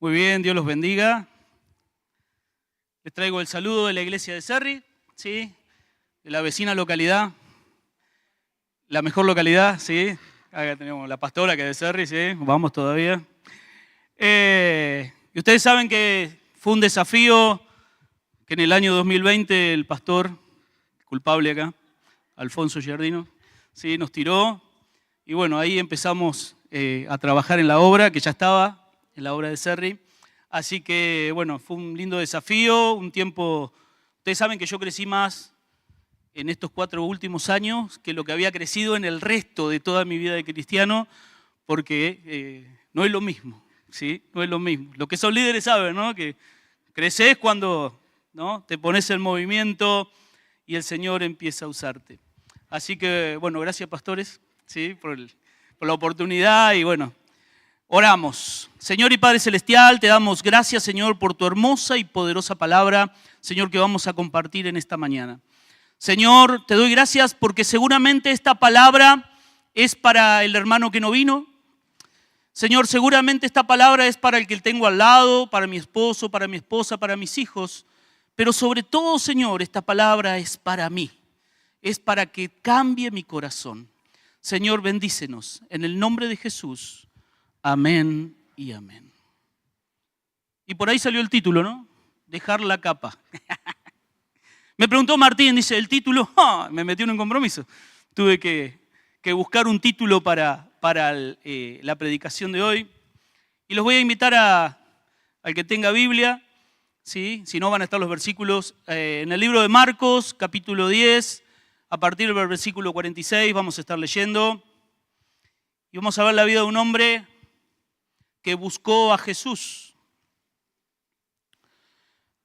Muy bien, Dios los bendiga. Les traigo el saludo de la iglesia de Cerri, ¿sí? De la vecina localidad, la mejor localidad, ¿sí? Acá tenemos la pastora que es de Cerri, ¿sí? Vamos todavía. Y ustedes saben que fue un desafío que en el año 2020 el pastor, culpable acá, Alfonso Giardino, ¿sí? Nos tiró y bueno, ahí empezamos a trabajar en la obra que ya estaba, en la obra de Cerri. Así que, bueno, fue un lindo desafío, un tiempo. Ustedes saben que yo crecí más en estos 4 últimos años que lo que había crecido en el resto de toda mi vida de cristiano, porque no es lo mismo, ¿sí? No es lo mismo. Los que son líderes saben, ¿no? Que creces cuando, ¿no? Te pones en movimiento y el Señor empieza a usarte. Así que, bueno, gracias, pastores, ¿sí? por la oportunidad y, bueno, oramos. Señor y Padre Celestial, te damos gracias, Señor, por tu hermosa y poderosa palabra, Señor, que vamos a compartir en esta mañana. Señor, te doy gracias porque seguramente esta palabra es para el hermano que no vino. Señor, seguramente esta palabra es para el que tengo al lado, para mi esposo, para mi esposa, para mis hijos. Pero sobre todo, Señor, esta palabra es para mí. Es para que cambie mi corazón. Señor, bendícenos. En el nombre de Jesús. Amén y amén. Y por ahí salió el título, ¿no? Dejar la capa. Me preguntó Martín, dice, el título, me metió en un compromiso. Tuve que buscar un título para la predicación de hoy. Y los voy a invitar al que tenga Biblia, ¿sí? Si no van a estar los versículos en el libro de Marcos, capítulo 10, a partir del versículo 46 vamos a estar leyendo. Y vamos a ver la vida de un hombre que buscó a Jesús.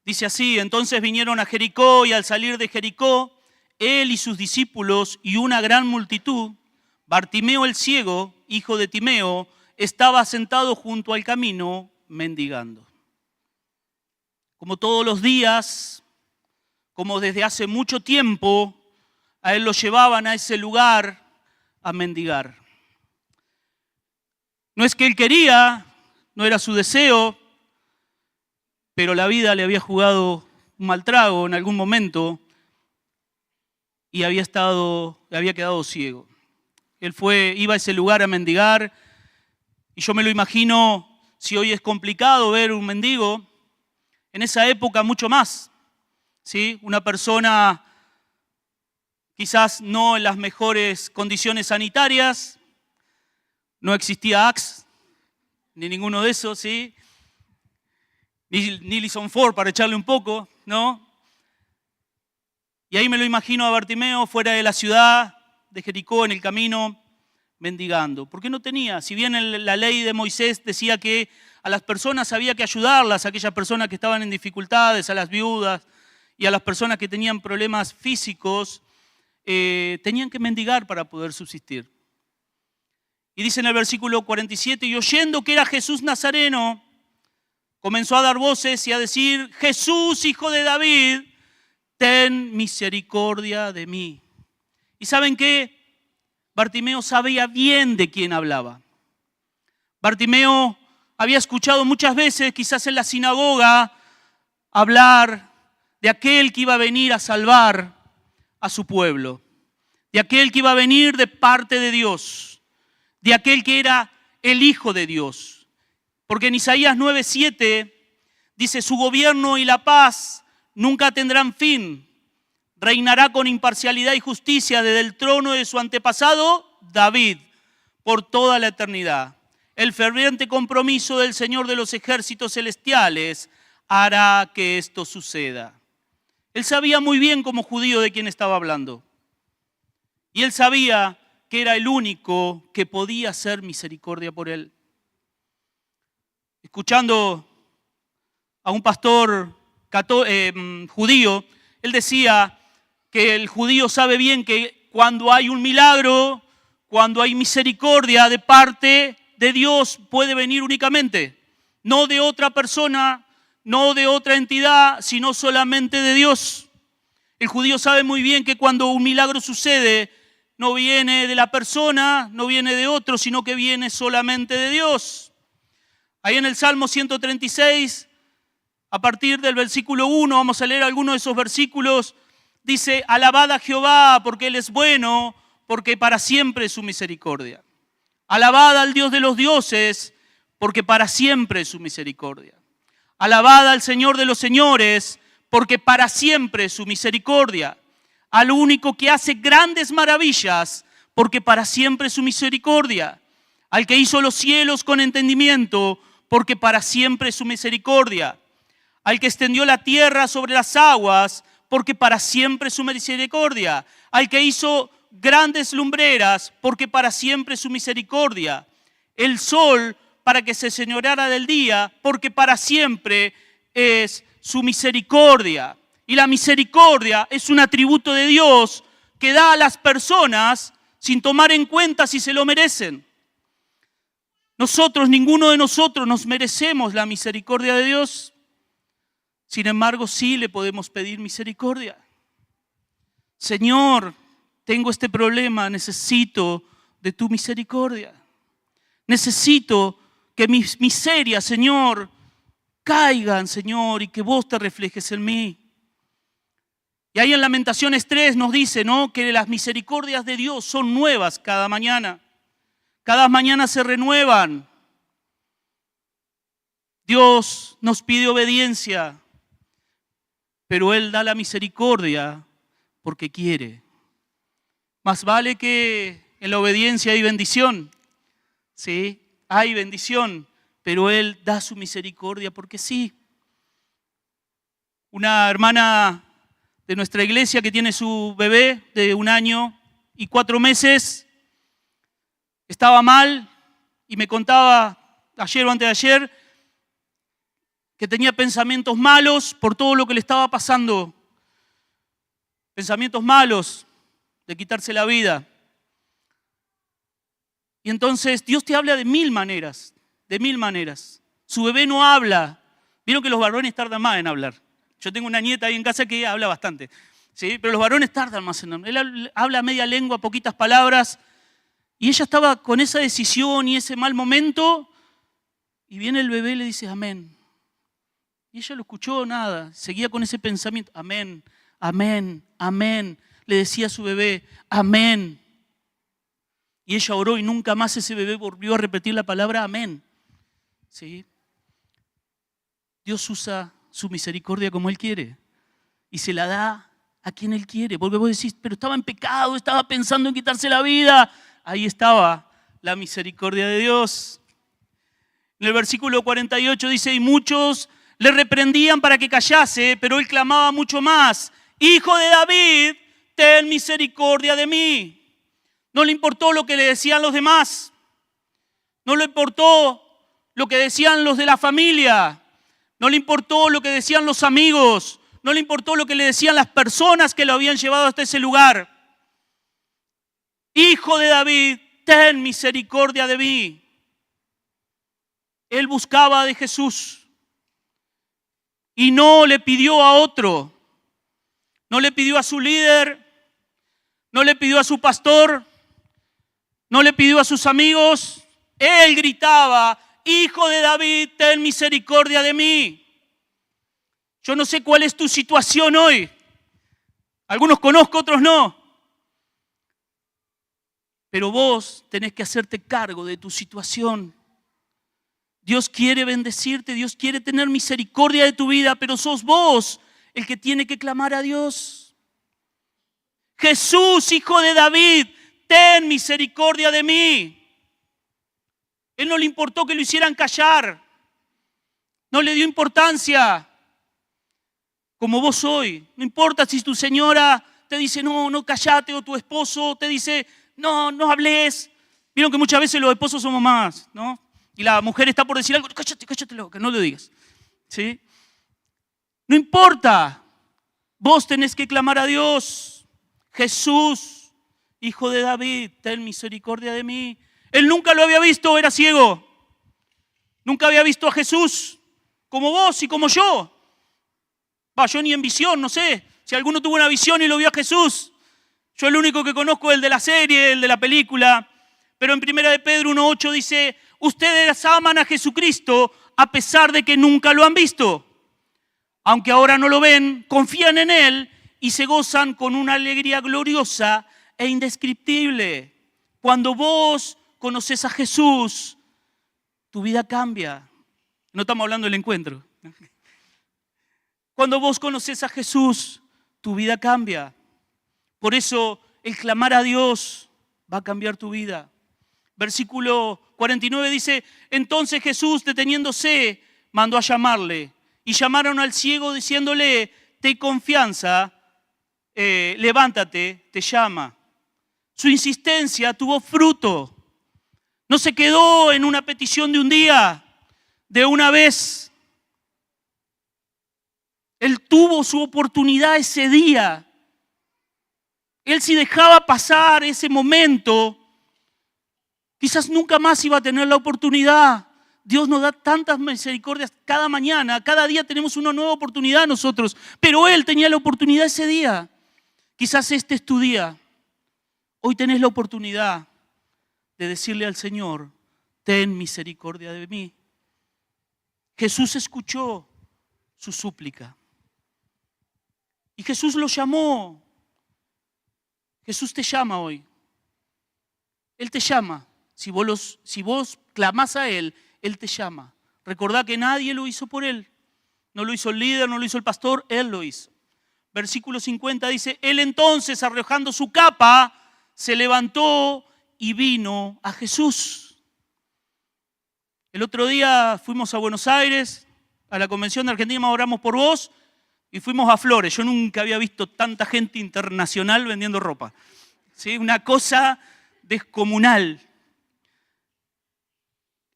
Dice así: entonces vinieron a Jericó y al salir de Jericó, él y sus discípulos y una gran multitud, Bartimeo el ciego, hijo de Timeo, estaba sentado junto al camino mendigando. Como todos los días, como desde hace mucho tiempo, a él lo llevaban a ese lugar a mendigar. No es que él quería, no era su deseo, pero la vida le había jugado un mal trago en algún momento y había quedado ciego. Él iba a ese lugar a mendigar y yo me lo imagino, si hoy es complicado ver un mendigo, en esa época mucho más, ¿sí? Una persona quizás no en las mejores condiciones sanitarias. No existía Axe, ni ninguno de esos, ¿sí? Ni Lison Ford para echarle un poco, ¿no? Y ahí me lo imagino a Bartimeo fuera de la ciudad de Jericó, en el camino, mendigando. ¿Por qué no tenía? Si bien la ley de Moisés decía que a las personas había que ayudarlas, a aquellas personas que estaban en dificultades, a las viudas y a las personas que tenían problemas físicos, tenían que mendigar para poder subsistir. Y dice en el versículo 47, y oyendo que era Jesús Nazareno, comenzó a dar voces y a decir: Jesús, hijo de David, ten misericordia de mí. ¿Y saben qué? Bartimeo sabía bien de quién hablaba. Bartimeo había escuchado muchas veces, quizás en la sinagoga, hablar de aquel que iba a venir a salvar a su pueblo, de aquel que iba a venir de parte de Dios, de aquel que era el Hijo de Dios. Porque en Isaías 9:7 dice: su gobierno y la paz nunca tendrán fin. Reinará con imparcialidad y justicia desde el trono de su antepasado, David, por toda la eternidad. El ferviente compromiso del Señor de los ejércitos celestiales hará que esto suceda. Él sabía muy bien como judío de quién estaba hablando. Y él sabía que era el único que podía hacer misericordia por él. Escuchando a un pastor judío, él decía que el judío sabe bien que cuando hay un milagro, cuando hay misericordia de parte de Dios, puede venir únicamente, no de otra persona, no de otra entidad, sino solamente de Dios. El judío sabe muy bien que cuando un milagro sucede, no viene de la persona, no viene de otro, sino que viene solamente de Dios. Ahí en el Salmo 136, a partir del versículo 1, vamos a leer algunos de esos versículos. Dice, alabad a Jehová porque Él es bueno, porque para siempre es su misericordia. Alabad al Dios de los dioses, porque para siempre es su misericordia. Alabad al Señor de los señores, porque para siempre es su misericordia. Al único que hace grandes maravillas, porque para siempre es su misericordia. Al que hizo los cielos con entendimiento, porque para siempre es su misericordia. Al que extendió la tierra sobre las aguas, porque para siempre es su misericordia. Al que hizo grandes lumbreras, porque para siempre es su misericordia. El sol para que se señoreara del día, porque para siempre es su misericordia. Y la misericordia es un atributo de Dios que da a las personas sin tomar en cuenta si se lo merecen. Ninguno de nosotros nos merecemos la misericordia de Dios. Sin embargo, sí le podemos pedir misericordia. Señor, tengo este problema, necesito de tu misericordia. Necesito que mis miserias, Señor, caigan, Señor, y que vos te reflejes en mí. Y ahí en Lamentaciones 3 nos dice, ¿no?, que las misericordias de Dios son nuevas cada mañana. Cada mañana se renuevan. Dios nos pide obediencia, pero Él da la misericordia porque quiere. Más vale que en la obediencia hay bendición, ¿sí? Hay bendición, pero Él da su misericordia porque sí. Una hermana de nuestra iglesia que tiene su bebé de 1 año y 4 meses, estaba mal y me contaba ayer o antes de ayer que tenía pensamientos malos por todo lo que le estaba pasando. Pensamientos malos de quitarse la vida. Y entonces Dios te habla de mil maneras, de mil maneras. Su bebé no habla. Vieron que los varones tardan más en hablar. Yo tengo una nieta ahí en casa que habla bastante, ¿sí? Pero los varones tardan más en hablar. Él habla media lengua, poquitas palabras. Y ella estaba con esa decisión y ese mal momento. Y viene el bebé y le dice amén. Y ella lo escuchó, nada. Seguía con ese pensamiento. Amén, amén, amén. Le decía a su bebé, amén. Y ella oró y nunca más ese bebé volvió a repetir la palabra amén. ¿Sí? Dios usa su misericordia como Él quiere y se la da a quien Él quiere. Porque vos decís, pero estaba en pecado, estaba pensando en quitarse la vida. Ahí estaba la misericordia de Dios. En el versículo 48 dice, y muchos le reprendían para que callase, pero Él clamaba mucho más, Hijo de David, ten misericordia de mí. No le importó lo que le decían los demás. No le importó lo que decían los de la familia. No le importó lo que decían los amigos. No le importó lo que le decían las personas que lo habían llevado hasta ese lugar. Hijo de David, ten misericordia de mí. Él buscaba de Jesús y no le pidió a otro. No le pidió a su líder, no le pidió a su pastor, no le pidió a sus amigos. Él gritaba, Hijo de David, ten misericordia de mí. Yo no sé cuál es tu situación hoy. Algunos conozco, otros no. Pero vos tenés que hacerte cargo de tu situación. Dios quiere bendecirte, Dios quiere tener misericordia de tu vida, pero sos vos el que tiene que clamar a Dios. Jesús, Hijo de David, ten misericordia de mí. Él no le importó que lo hicieran callar. No le dio importancia. Como vos hoy. No importa si tu señora te dice, no callate, o tu esposo te dice, no hables. Vieron que muchas veces los esposos somos más, ¿no? Y la mujer está por decir algo, cállate, que no lo digas. ¿Sí? No importa. Vos tenés que clamar a Dios. Jesús, Hijo de David, ten misericordia de mí. Él nunca lo había visto, era ciego. Nunca había visto a Jesús como vos y como yo. Yo ni en visión, no sé. Si alguno tuvo una visión y lo vio a Jesús. Yo el único que conozco es el de la serie, el de la película. Pero en 1 de Pedro 1:8 dice, Ustedes aman a Jesucristo a pesar de que nunca lo han visto. Aunque ahora no lo ven, confían en Él y se gozan con una alegría gloriosa e indescriptible. Cuando vos conoces a Jesús, tu vida cambia. No estamos hablando del encuentro. Cuando vos conoces a Jesús, tu vida cambia. Por eso el clamar a Dios va a cambiar tu vida. Versículo 49 dice, entonces Jesús, deteniéndose, mandó a llamarle. Y llamaron al ciego diciéndole, ten confianza, levántate, te llama. Su insistencia tuvo fruto. No se quedó en una petición de un día, de una vez. Él tuvo su oportunidad ese día. Él, si dejaba pasar ese momento, quizás nunca más iba a tener la oportunidad. Dios nos da tantas misericordias cada mañana, cada día tenemos una nueva oportunidad nosotros, pero Él tenía la oportunidad ese día. Quizás este es tu día. Hoy tenés la oportunidad de decirle al Señor, ten misericordia de mí. Jesús escuchó su súplica y Jesús lo llamó. Jesús te llama hoy. Él te llama. Si vos clamás a Él, Él te llama. Recordá que nadie lo hizo por Él. No lo hizo el líder, no lo hizo el pastor, Él lo hizo. Versículo 50 dice, Él entonces, arrojando su capa, se levantó y vino a Jesús. El otro día fuimos a Buenos Aires, a la Convención de Argentina, Oramos por Vos, y fuimos a Flores. Yo nunca había visto tanta gente internacional vendiendo ropa. ¿Sí? Una cosa descomunal.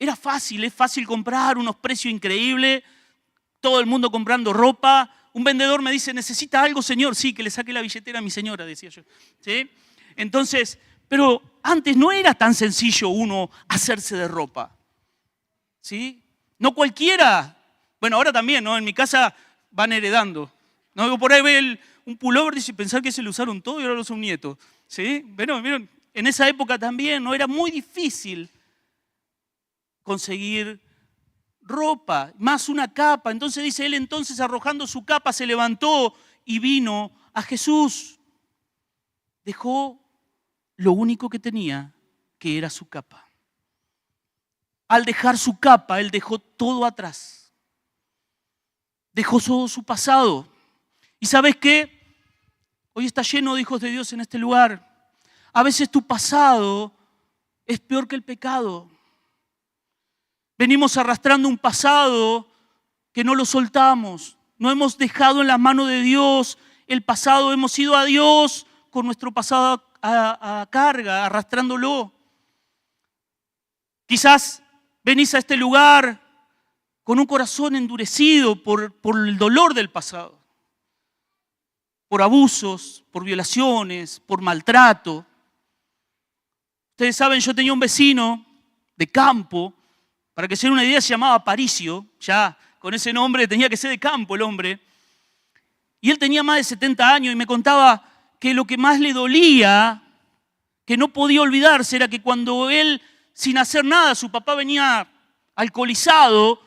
Era fácil, es fácil comprar, unos precios increíbles, todo el mundo comprando ropa. Un vendedor me dice, ¿necesita algo, señor? Sí, que le saque la billetera a mi señora, decía yo. ¿Sí? Entonces, pero antes no era tan sencillo uno hacerse de ropa. ¿Sí? No cualquiera. Bueno, ahora también, ¿no? En mi casa van heredando. ¿No? Por ahí ve un pullover y dice, pensar que se lo usaron todo y ahora lo usa un nieto. ¿Sí? Bueno, ¿vieron? En esa época también, ¿no? Era muy difícil conseguir ropa, más una capa. Entonces dice, Él entonces arrojando su capa se levantó y vino a Jesús. Dejó lo único que tenía, que era su capa. Al dejar su capa, Él dejó todo atrás. Dejó todo su pasado. ¿Y sabes qué? Hoy está lleno de hijos de Dios en este lugar. A veces tu pasado es peor que el pecado. Venimos arrastrando un pasado que no lo soltamos. No hemos dejado en las manos de Dios el pasado. Hemos ido a Dios con nuestro pasado a carga, arrastrándolo. Quizás venís a este lugar con un corazón endurecido por el dolor del pasado. Por abusos, por violaciones, por maltrato. Ustedes saben, yo tenía un vecino de campo. Para que se den una idea, se llamaba Aparicio, ya con ese nombre tenía que ser de campo el hombre. Y él tenía más de 70 años y me contaba que lo que más le dolía, que no podía olvidarse, era que cuando él, sin hacer nada, su papá venía alcoholizado,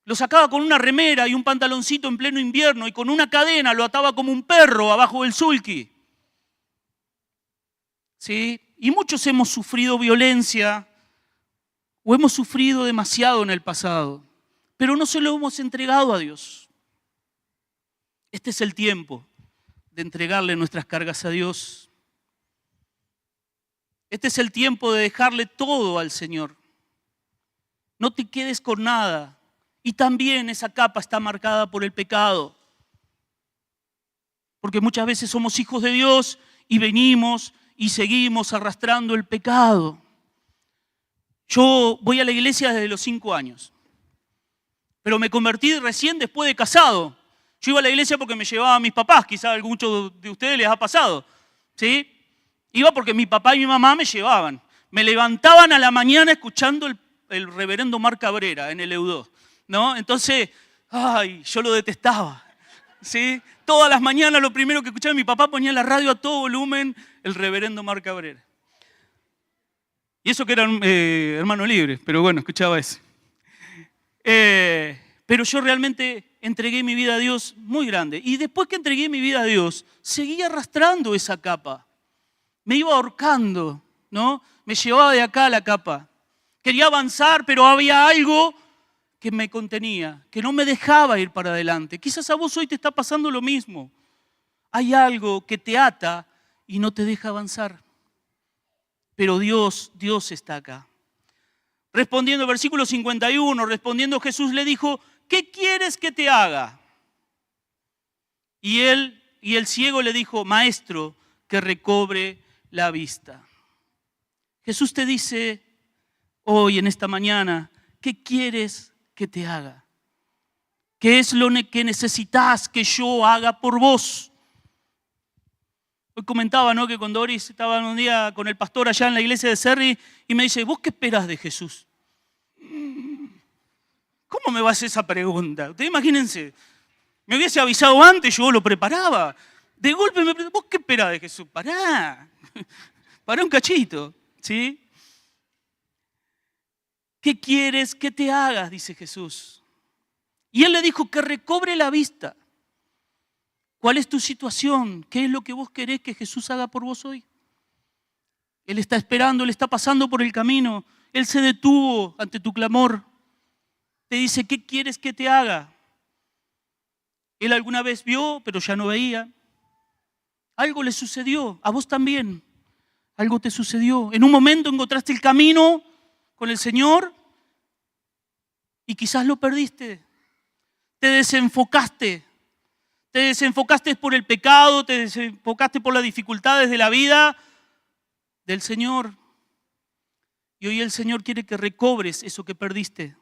lo sacaba con una remera y un pantaloncito en pleno invierno y con una cadena lo ataba como un perro abajo del sulky. ¿Sí? Y muchos hemos sufrido violencia, o hemos sufrido demasiado en el pasado, pero no se lo hemos entregado a Dios. Este es el tiempo de entregarle nuestras cargas a Dios. Este es el tiempo de dejarle todo al Señor. No te quedes con nada. Y también esa capa está marcada por el pecado. Porque muchas veces somos hijos de Dios y venimos y seguimos arrastrando el pecado. Yo voy a la iglesia desde los 5 años, pero me convertí recién después de casado. Yo iba a la iglesia porque me llevaban mis papás, quizás a muchos de ustedes les ha pasado, ¿sí? Iba porque mi papá y mi mamá me llevaban. Me levantaban a la mañana escuchando el reverendo Mar Cabrera en el Eudó, ¿no? Entonces, yo lo detestaba, ¿sí? Todas las mañanas lo primero que escuchaba, mi papá ponía la radio a todo volumen, el reverendo Mar Cabrera. Y eso que era hermano libre, pero bueno, escuchaba eso. Pero yo realmente entregué mi vida a Dios muy grande. Y después que entregué mi vida a Dios, seguía arrastrando esa capa. Me iba ahorcando, ¿no? Me llevaba de acá la capa. Quería avanzar, pero había algo que me contenía, que no me dejaba ir para adelante. Quizás a vos hoy te está pasando lo mismo. Hay algo que te ata y no te deja avanzar. Pero Dios está acá. Respondiendo, versículo 51, respondiendo Jesús le dijo, ¿qué quieres que te haga? Y el ciego le dijo, maestro, que recobre la vista. Jesús te dice hoy, en esta mañana, ¿qué quieres que te haga? ¿Qué es lo que necesitas que yo haga por vos? Hoy comentaba, ¿no?, que con Doris estaba un día con el pastor allá en la iglesia de Cerri y me dice, ¿vos qué esperás de Jesús? ¿Cómo me va a hacer esa pregunta? Ustedes imagínense, me hubiese avisado antes, yo lo preparaba. De golpe me preguntó, ¿vos qué esperás de Jesús? Pará un cachito, ¿sí? ¿Qué quieres que te hagas?, dice Jesús. Y él le dijo que recobre la vista. ¿Cuál es tu situación? ¿Qué es lo que vos querés que Jesús haga por vos hoy? Él está esperando, Él está pasando por el camino. Él se detuvo ante tu clamor. Te dice, ¿qué quieres que te haga? Él alguna vez vio, pero ya no veía. Algo le sucedió, a vos también. Algo te sucedió. En un momento encontraste el camino con el Señor y quizás lo perdiste. Te desenfocaste. Te desenfocaste por el pecado, te desenfocaste por las dificultades de la vida del Señor. Y hoy el Señor quiere que recobres eso que perdiste.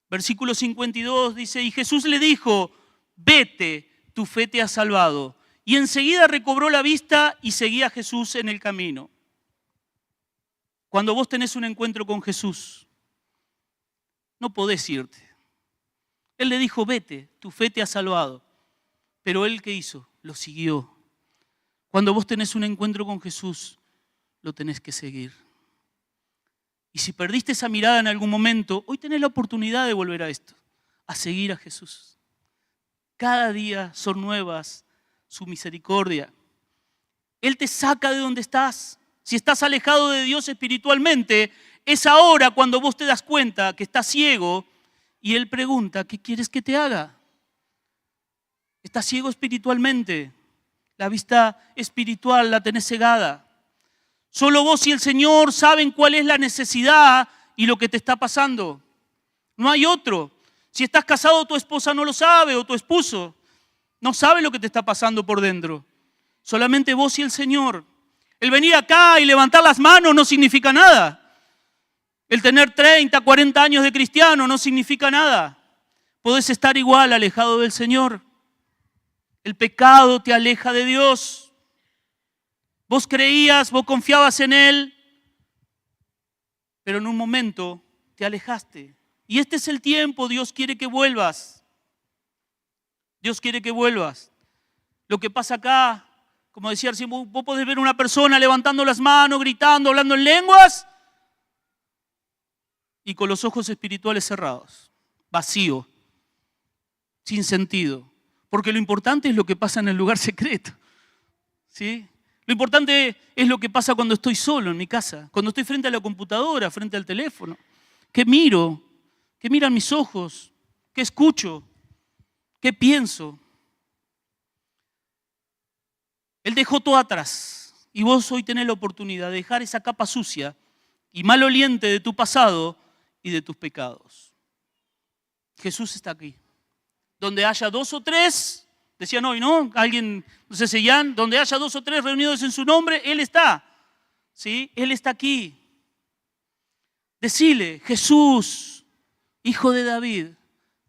Versículo 52 dice, y Jesús le dijo, vete, tu fe te ha salvado. Y enseguida recobró la vista y seguía a Jesús en el camino. Cuando vos tenés un encuentro con Jesús, no podés irte. Él le dijo, vete, tu fe te ha salvado. Pero él, ¿qué hizo? Lo siguió. Cuando vos tenés un encuentro con Jesús, lo tenés que seguir. Y si perdiste esa mirada en algún momento, hoy tenés la oportunidad de volver a esto, a seguir a Jesús. Cada día son nuevas su misericordia. Él te saca de donde estás. Si estás alejado de Dios espiritualmente, es ahora cuando vos te das cuenta que estás ciego y Él pregunta, ¿qué quieres que te haga? Estás ciego espiritualmente. La vista espiritual la tenés cegada. Solo vos y el Señor saben cuál es la necesidad y lo que te está pasando. No hay otro. Si estás casado, tu esposa no lo sabe o tu esposo no sabe lo que te está pasando por dentro. Solamente vos y el Señor. El venir acá y levantar las manos no significa nada. El tener 30, 40 años de cristiano no significa nada. Podés estar igual alejado del Señor. El pecado te aleja de Dios. Vos creías, vos confiabas en Él, pero en un momento te alejaste. Y este es el tiempo, Dios quiere que vuelvas. Dios quiere que vuelvas. Lo que pasa acá, como decía recién, vos podés ver a una persona levantando las manos, gritando, hablando en lenguas y con los ojos espirituales cerrados, vacío, sin sentido. Porque lo importante es lo que pasa en el lugar secreto, ¿sí? Lo importante es lo que pasa cuando estoy solo en mi casa, cuando estoy frente a la computadora, frente al teléfono. ¿Qué miro? ¿Qué miran mis ojos? ¿Qué escucho? ¿Qué pienso? Él dejó todo atrás y vos hoy tenés la oportunidad de dejar esa capa sucia y maloliente de tu pasado y de tus pecados. Jesús está aquí. Donde haya 2 o 3, decían hoy, ¿no? Alguien, no sé si Jan, donde haya 2 o 3 reunidos en su nombre, Él está. ¿Sí? Él está aquí. Decile, Jesús, Hijo de David,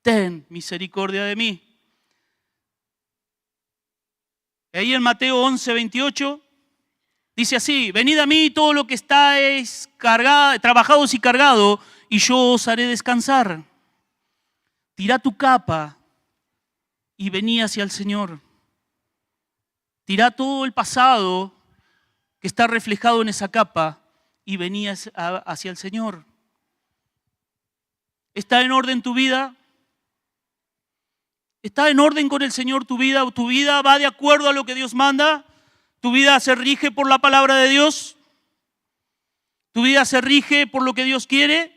ten misericordia de mí. Ahí en Mateo 11, 28, dice así, venid a mí todo lo que estáis trabajados y cargados, y yo os haré descansar. Tirá tu capa y vení hacia el Señor. Tirá todo el pasado que está reflejado en esa capa y venía hacia el Señor. ¿Está en orden tu vida? ¿Está en orden con el Señor tu vida? ¿Tu vida va de acuerdo a lo que Dios manda? ¿Tu vida se rige por la palabra de Dios? ¿Tu vida se rige por lo que Dios quiere?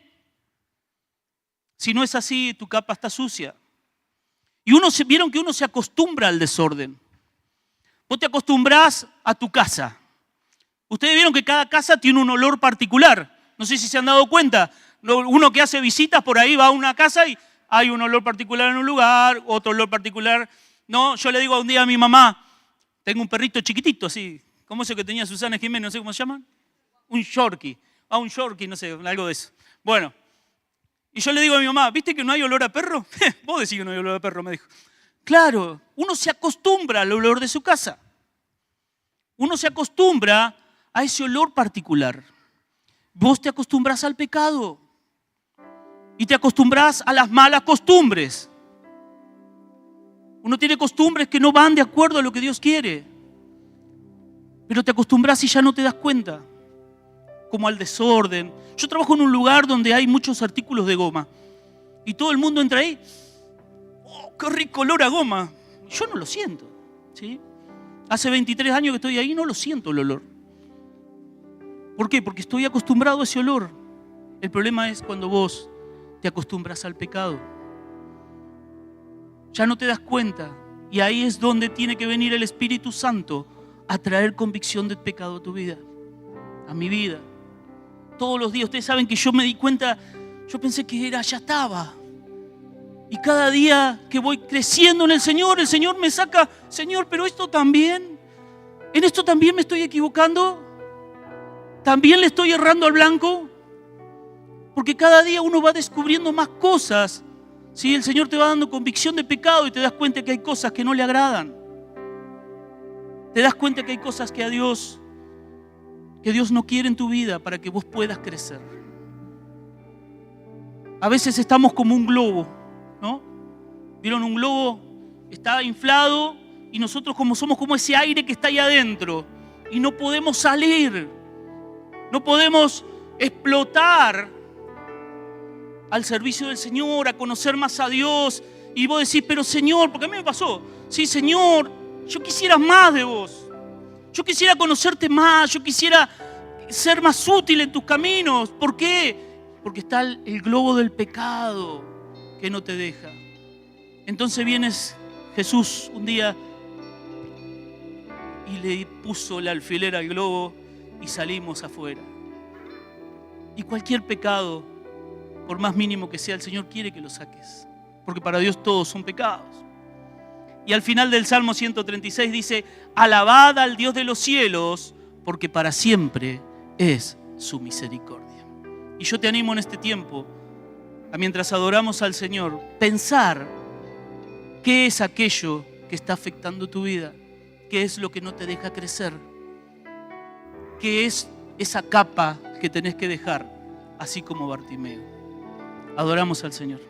Si no es así, tu capa está sucia. Y vieron que uno se acostumbra al desorden. Vos te acostumbrás a tu casa. Ustedes vieron que cada casa tiene un olor particular. No sé si se han dado cuenta. Uno que hace visitas por ahí va a una casa y hay un olor particular en un lugar, otro olor particular. No, yo le digo un día a mi mamá, tengo un perrito chiquitito así, ¿cómo es el que tenía Susana Jiménez? No sé cómo se llama. Un Yorkie. Un Yorkie, no sé, algo de eso. Bueno, y yo le digo a mi mamá, ¿viste que no hay olor a perro? Vos decís que no hay olor a perro, me dijo. Claro, uno se acostumbra al olor de su casa. Uno se acostumbra a ese olor particular. Vos te acostumbras al pecado y te acostumbras a las malas costumbres. Uno tiene costumbres que no van de acuerdo a lo que Dios quiere, pero te acostumbras y ya no te das cuenta, como al desorden. Yo trabajo en un lugar donde hay muchos artículos de goma y todo el mundo entra ahí. ¡Oh, qué rico olor a goma! Yo no lo siento, ¿sí? Hace 23 años que estoy ahí y no lo siento el olor. ¿Por qué? Porque estoy acostumbrado a ese olor. El problema es cuando vos te acostumbras al pecado. Ya no te das cuenta. Y ahí es donde tiene que venir el Espíritu Santo a traer convicción del pecado a tu vida, a mi vida. Todos los días, ustedes saben que yo me di cuenta, yo pensé que ya estaba. Y cada día que voy creciendo en el Señor me saca, Señor, pero esto también, en esto también me estoy equivocando. ¿También le estoy errando al blanco? Porque cada día uno va descubriendo más cosas. ¿Sí? El Señor te va dando convicción de pecado y te das cuenta que hay cosas que no le agradan. Te das cuenta que hay cosas que Dios no quiere en tu vida para que vos puedas crecer. A veces estamos como un globo, ¿no? ¿Vieron un globo? Está inflado y nosotros somos como ese aire que está ahí adentro y no podemos salir. No podemos explotar al servicio del Señor, a conocer más a Dios. Y vos decís, pero Señor, porque a mí me pasó. Sí, Señor, yo quisiera más de vos. Yo quisiera conocerte más. Yo quisiera ser más útil en tus caminos. ¿Por qué? Porque está el globo del pecado que no te deja. Entonces vienes Jesús un día y le puso el alfiler al globo y salimos afuera. Y cualquier pecado, por más mínimo que sea, el Señor quiere que lo saques, porque para Dios todos son pecados. Y al final del Salmo 136 dice, alabad al Dios de los cielos, porque para siempre es su misericordia. Y yo te animo en este tiempo, a mientras adoramos al Señor, pensar qué es aquello que está afectando tu vida, qué es lo que no te deja crecer, qué es esa capa que tenés que dejar, así como Bartimeo. Adoramos al Señor.